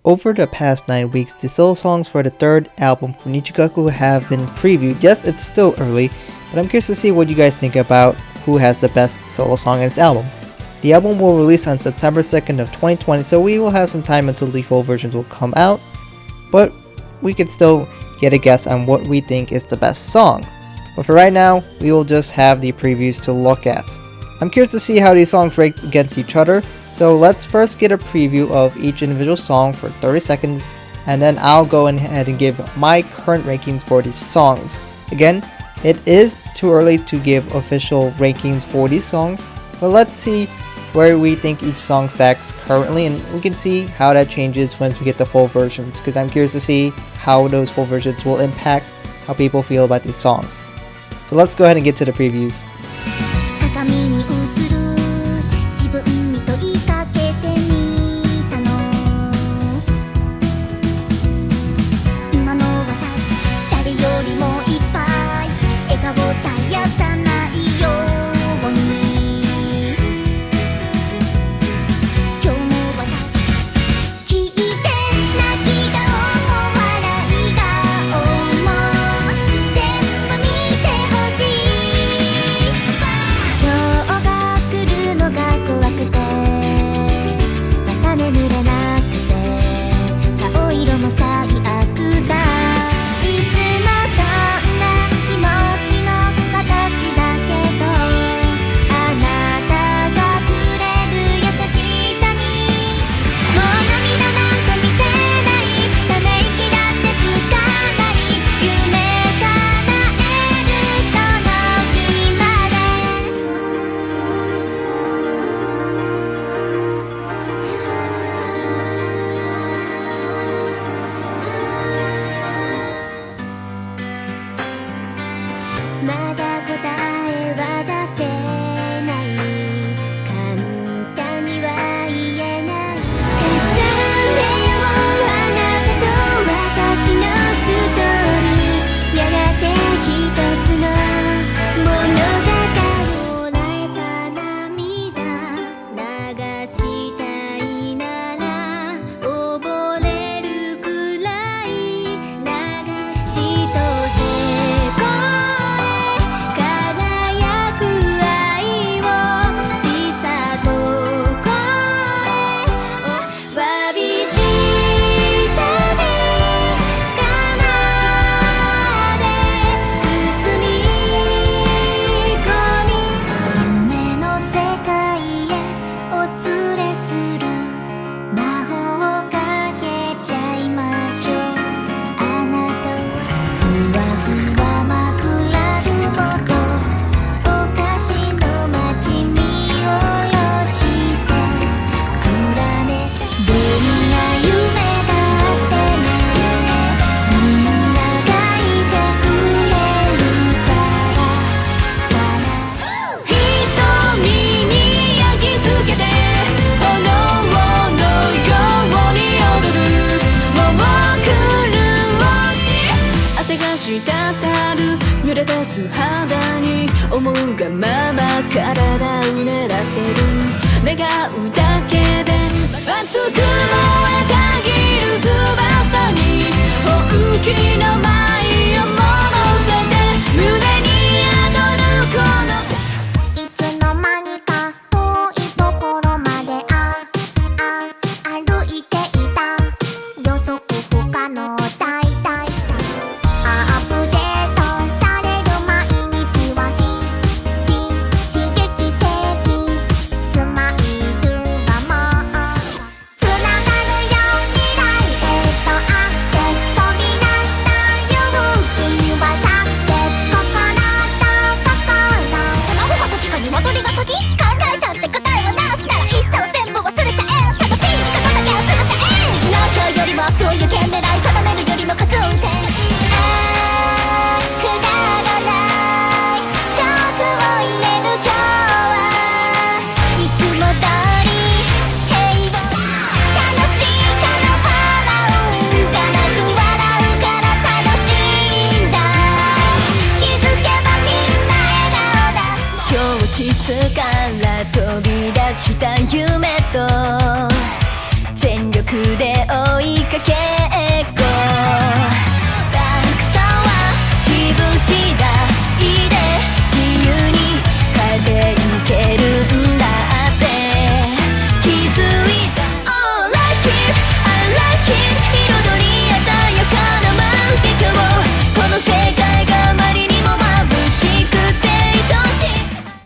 Over the past 9 weeks, the solo songs for the third album from NijiGaku have been previewed. Yes, it's still early, but I'm curious to see what you guys think about who has the best solo song in this album. The album will release on September 2nd of 2020, so we will have some time until the full versions will come out, but we could still get a guess on what we think is the best song. But for right now, we will just have the previews to look at. I'm curious to see how these songs rank against each other, so let's first get a preview of each individual song for 30 seconds, and then I'll go ahead and give my current rankings for these songs. Again, it is too early to give official rankings for these songs, but let's see where we think each song stacks currently, and we can see how that changes once we get the full versions, because I'm curious to see how those full versions will impact how people feel about these songs. So let's go ahead and get to the previews.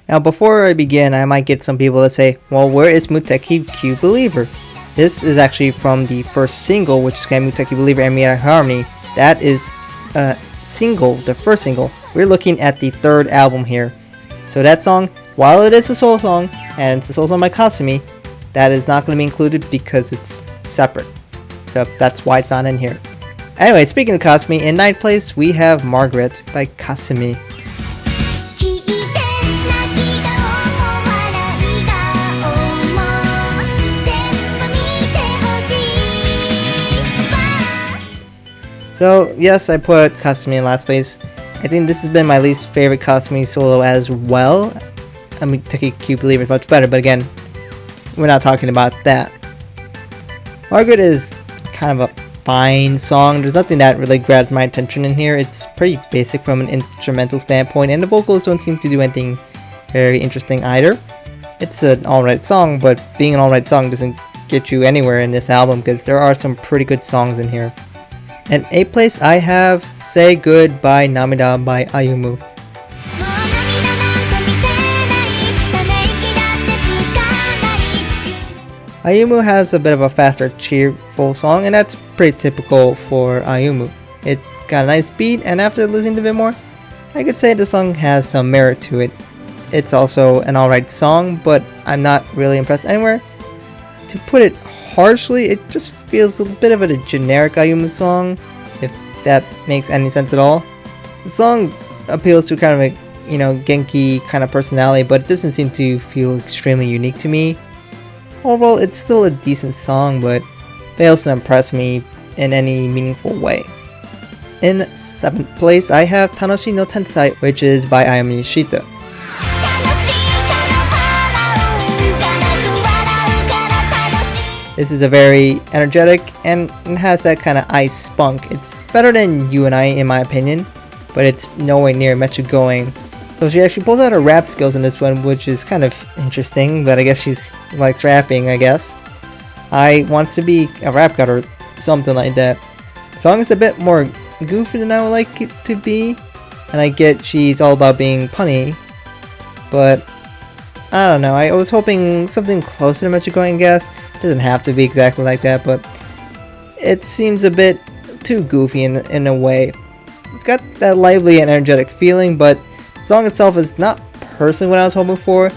Now before I begin, I might get some people to say, well, where is Muteki-kyuu Believer? This is actually from the first single, which is Muteki Believer and Mirai Harmony. That is single, the first single. We're looking at the third album here. So that song, while it is a solo song, and it's a solo song by Kasumi, that is not going to be included because it's separate. So that's why it's not in here. Anyway, speaking of Kasumi, in 9th place we have Margaret by Kasumi. So yes, I put Kasumi in last place. I think this has been my least favorite Kasumi solo as well. I mean, Muteki-kyuu Believer is much better, but again, we're not talking about that. Margaret is kind of a fine song. There's nothing that really grabs my attention in here. It's pretty basic from an instrumental standpoint, and the vocals don't seem to do anything very interesting either. It's an alright song, but being an alright song doesn't get you anywhere in this album because there are some pretty good songs in here. In 8th place, I have Say Goodbye Namida by Ayumu. Ayumu has a bit of a faster, cheerful song, and that's pretty typical for Ayumu. It got a nice beat, and after listening to it a bit more, I could say the song has some merit to it. It's also an alright song, but I'm not really impressed anywhere. To put it harshly, it just feels a bit of a generic Ayumu song, if that makes any sense at all. The song appeals to kind of a, Genki kind of personality, but it doesn't seem to feel extremely unique to me. Overall, it's still a decent song, but fails to impress me in any meaningful way. In 7th place, I have Tanoshi no Tensai, which is by Ayumi Yoshida. This is a very energetic and it has that kind of ice spunk. It's better than You and I in my opinion, but it's nowhere near Mechu going. So she actually pulls out her rap skills in this one, which is kind of interesting, but I guess she likes rapping, I guess. I want to be a rap god or something like that. The song is a bit more goofy than I would like it to be, and I get she's all about being punny, but I don't know, I was hoping something closer to Mechu going, I guess. It doesn't have to be exactly like that, but it seems a bit too goofy in a way. It's got that lively and energetic feeling, but the song itself is not personally what I was hoping for,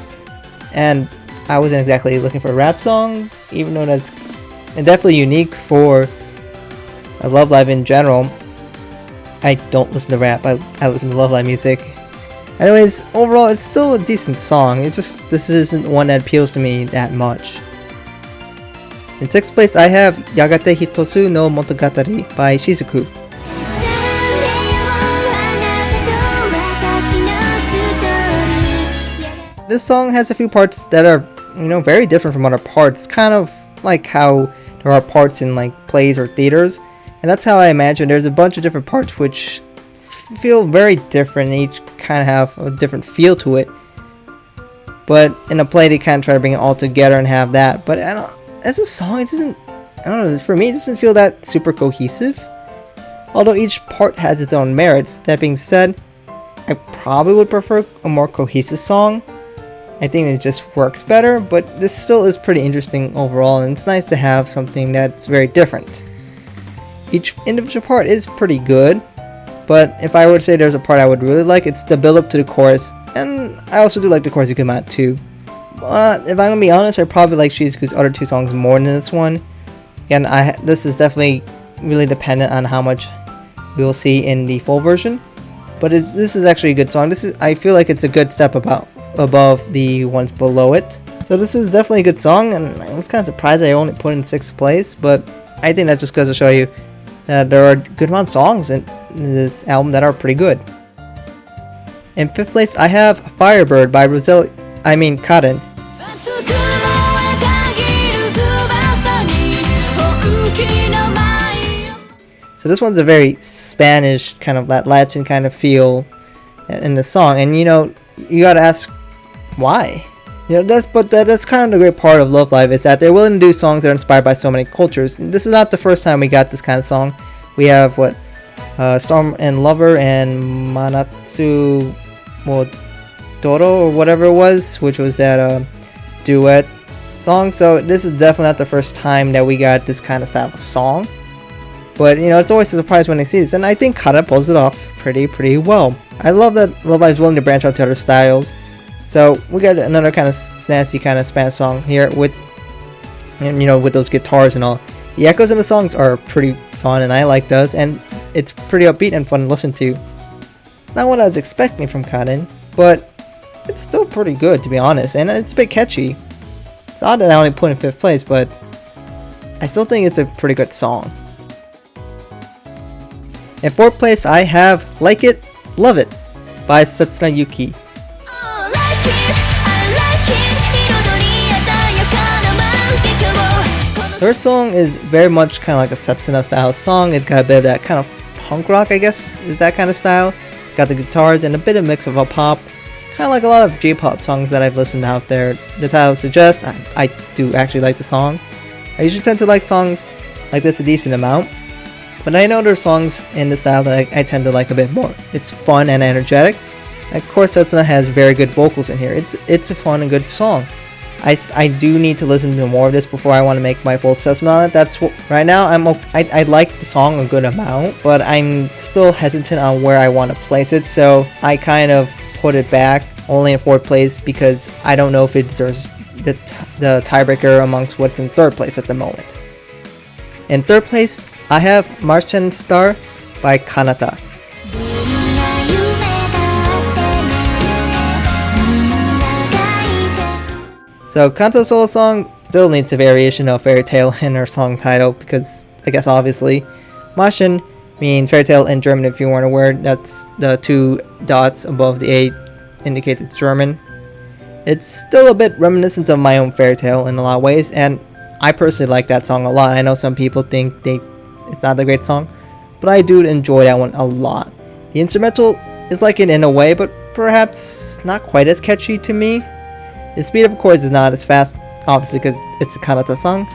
and I wasn't exactly looking for a rap song, even though that's definitely unique for a Love Live in general. I don't listen to rap, I listen to Love Live music. Anyways, overall it's still a decent song, it's just this isn't one that appeals to me that much. In 6th place, I have Yagate Hitotsu no Motogatari by Shizuku. This song has a few parts that are, very different from other parts, kind of like how there are parts in like plays or theaters, and that's how I imagine there's a bunch of different parts which feel very different and each kind of have a different feel to it. But in a play they kind of try to bring it all together and have that, but as a song, it doesn't, for me, it doesn't feel that super cohesive. Although each part has its own merits. That being said, I probably would prefer a more cohesive song. I think it just works better, but this still is pretty interesting overall, and it's nice to have something that's very different. Each individual part is pretty good, but if I were to say there's a part I would really like, it's the build up to the chorus, and I also do like the chorus Yukumat too. But if I'm gonna be honest, I probably like Shizuku's other two songs more than this one. Again, this is definitely really dependent on how much we will see in the full version. But this is actually a good song. I feel like it's a good step above the ones below it. So this is definitely a good song, and I was kind of surprised I only put it in 6th place. But I think that just goes to show you that there are a good amount of songs in this album that are pretty good. In 5th place, I have Firebird by Karen. So this one's a very Spanish kind of Latin kind of feel in the song, and you gotta ask why. That's kind of the great part of Love Live, is that they're willing to do songs that are inspired by so many cultures. This is not the first time we got this kind of song. We have Storm and Lover and Manatsu Modoro or whatever it was, which was that duet song. So this is definitely not the first time that we got this kind of style of song. But it's always a surprise when I see this, and I think Kara pulls it off pretty well. I love that Love Live is willing to branch out to other styles. So we got another kind of snazzy kind of Spanish song here with those guitars and all. The echoes in the songs are pretty fun, and I like those, and it's pretty upbeat and fun to listen to. It's not what I was expecting from Karin, but it's still pretty good, to be honest, and it's a bit catchy. It's odd that I only put in 5th place, but I still think it's a pretty good song. In 4th place, I have Like It, Love It by Setsuna Yuki. Her song is very much kind of like a Setsuna style song. It's got a bit of that kind of punk rock, I guess, is that kind of style. It's got the guitars and a bit of mix of a pop, kind of like a lot of J-pop songs that I've listened out there. The title suggests I do actually like the song. I usually tend to like songs like this a decent amount, but I know there's songs in the style that I tend to like a bit more. It's fun and energetic. And of course, Setsuna has very good vocals in here. It's a fun and good song. I do need to listen to more of this before I want to make my full assessment on it. That's what, right now I like the song a good amount, but I'm still hesitant on where I want to place it. So I kind of put it back only in 4th place because I don't know if it deserves the tiebreaker amongst what's in 3rd place at the moment. In 3rd place, I have Martian Star by Kanata. So Kanata's solo song still needs a variation of fairy tale in her song title because, I guess obviously, Märchen means fairy tale in German if you weren't aware. That's the 2 dots above the A indicate it's German. It's still a bit reminiscent of my own fairy tale in a lot of ways, and I personally like that song a lot. I know some people think it's not a great song, but I do enjoy that one a lot. The instrumental is like it in a way, but perhaps not quite as catchy to me. The speed of course is not as fast, obviously because it's a Kanata song,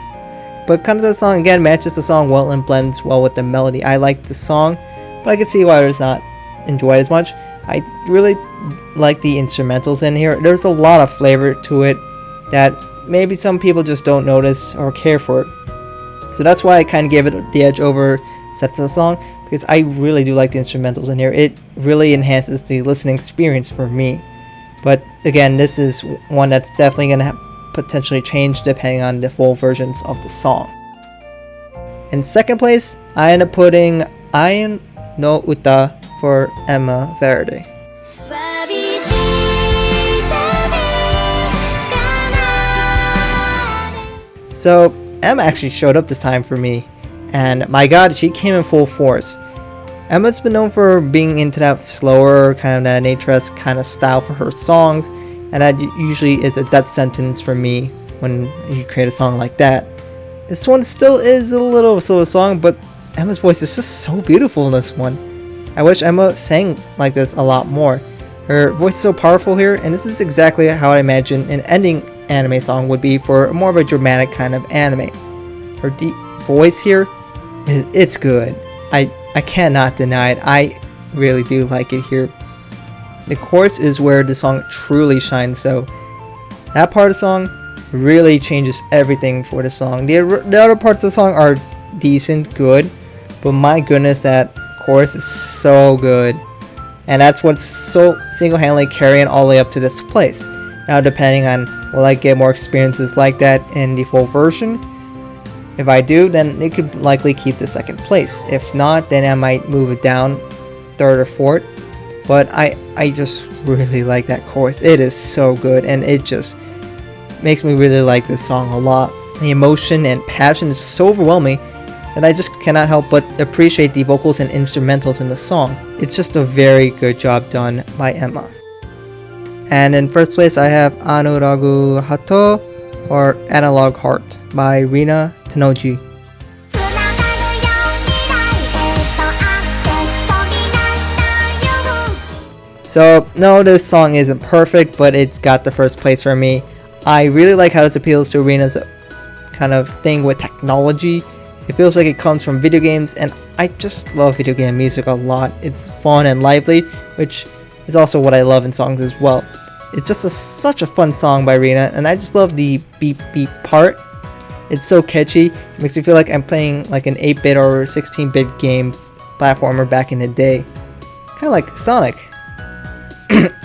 but Kanata's song again matches the song well and blends well with the melody. I like the song, but I can see why it's not enjoyed as much. I really like the instrumentals in here. There's a lot of flavor to it that maybe some people just don't notice or care for it. So that's why I kind of gave it the edge over Setsuna's song, because I really do like the instrumentals in here. It really enhances the listening experience for me. But again, this is one that's definitely going to potentially change depending on the full versions of the song. In 2nd place, I end up putting Ain no Uta for Emma Verde. So Emma actually showed up this time for me, and my god, she came in full force. Emma's been known for being into that slower, kind of that naturesque kind of style for her songs, and that usually is a death sentence for me when you create a song like that. This one still is a little of a slow song, but Emma's voice is just so beautiful in this one. I wish Emma sang like this a lot more. Her voice is so powerful here, and this is exactly how I imagine an ending anime song would be for more of a dramatic kind of anime. Her deep voice here, it's good. I cannot deny it. I really do like it here. The chorus is where the song truly shines, so that part of the song really changes everything for the song. The other parts of the song are decent, good, but my goodness, that chorus is so good. And that's what's so single-handedly carrying all the way up to this place. Now, depending on will I get more experiences like that in the full version? If I do, then it could likely keep the 2nd place. If not, then I might move it down 3rd or 4th. But I just really like that chorus. It is so good, and it just makes me really like this song a lot. The emotion and passion is so overwhelming that I just cannot help but appreciate the vocals and instrumentals in the song. It's just a very good job done by Emma. And in 1st place, I have Anuragu Hato, or Analog Heart, by Rina Tanoji. So no, this song isn't perfect, but it's got the 1st place for me. I really like how this appeals to Arena's kind of thing with technology. It feels like it comes from video games, and I just love video game music a lot. It's fun and lively, which is also what I love in songs as well. It's just such a fun song by Rina, and I just love the beep beep part. It's so catchy. It makes me feel like I'm playing like an 8-bit or 16-bit game platformer back in the day. Kind of like Sonic.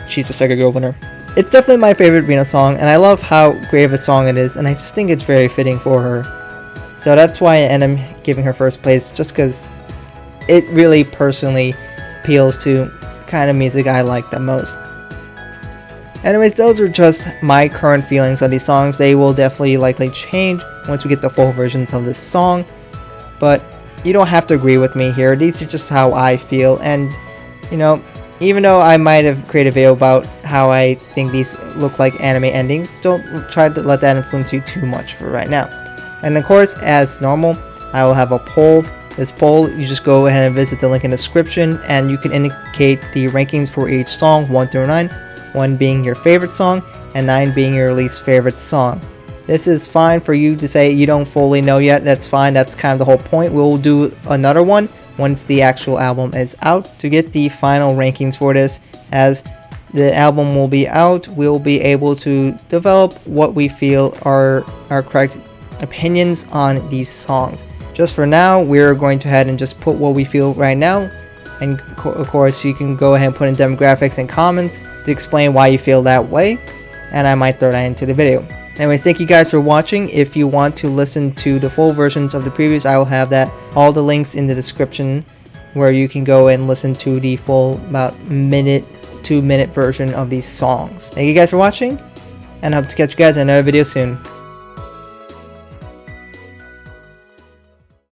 She's a Sega Girl winner. It's definitely my favorite Rina song, and I love how great of a song it is, and I just think it's very fitting for her. So that's why I end up giving her first place, just because it really personally appeals to kind of music I like the most. Anyways, those are just my current feelings on these songs. They will definitely likely change once we get the full versions of this song, but you don't have to agree with me here. These are just how I feel, and you know, even though I might have created a video about how I think these look like anime endings, don't try to let that influence you too much for right now. And of course, as normal, I will have a poll. This poll, you just go ahead and visit the link in the description, and you can indicate the rankings for each song, 1 through 9, 1 being your favorite song, and 9 being your least favorite song. This is fine for you to say you don't fully know yet, that's fine, that's kind of the whole point. We'll do another one once the actual album is out to get the final rankings for this. As the album will be out, we'll be able to develop what we feel are our correct opinions on these songs. Just for now, we're going to head and just put what we feel right now, and of course you can go ahead and put in demographics and comments to explain why you feel that way, and I might throw that into the video. Anyways, thank you guys for watching. If you want to listen to the full versions of the previews, I will have all the links in the description, where you can go and listen to the full about 2-minute version of these songs. Thank you guys for watching, and I hope to catch you guys in another video soon.